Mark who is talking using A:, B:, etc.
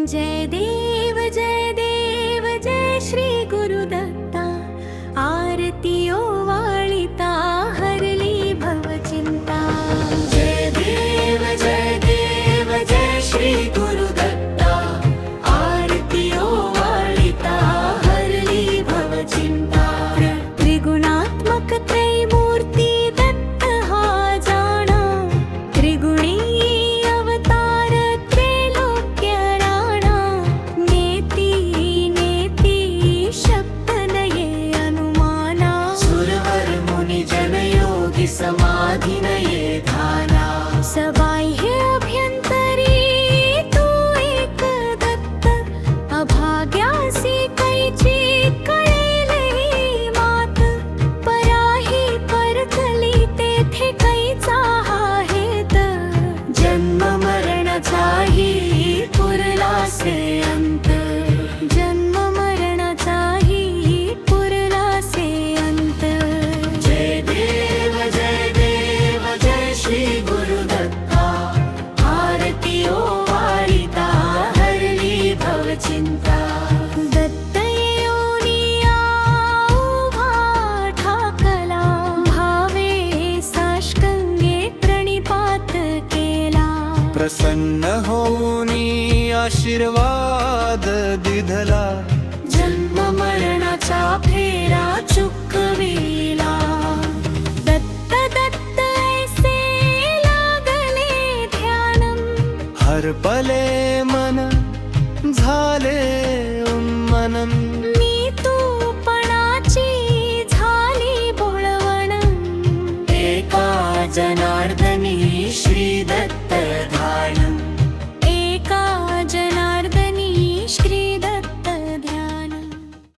A: जय देव जय श्री गुरुदत्ता। आरती ओवाळिता हरली भवचिंता। जय देव जय श्री गुरुदत्ता। आरती ओवाळिता हरली भवचिंता। त्रिगुणात्मक त्रैमूर्ती दत्त हा जाणा। त्रिगुणी अवतार त्रैलोक्य राणा। नेती नेती शब्द नये अनुमाना। सुरवर मुनि जन योगी समाधी नये ध्याना। सबाह्य अभ्यंतरी तू एक दत्त। अभाग्यासी कैची कळेले मात। पराही परतली तेथे कैचा हेत। जन्म मरणाचाही पुरलासे अंत। जन्म मरणाचाही पुरलासे अंत। जय देव जय श्री गुरुदत्ता। आरती ओवाळिता हरली भवचिंता। दत्त येऊनिया उभा ठाकला। भावे साष्टांगे प्रणिपात केला।
B: प्रसन्न होऊनी आशीर्वाद दिधला।
A: जन्म मरणाचा फेरा चुकविला। दत्त दत्त ऐसे लागले ध्यानम।
B: हरपले मन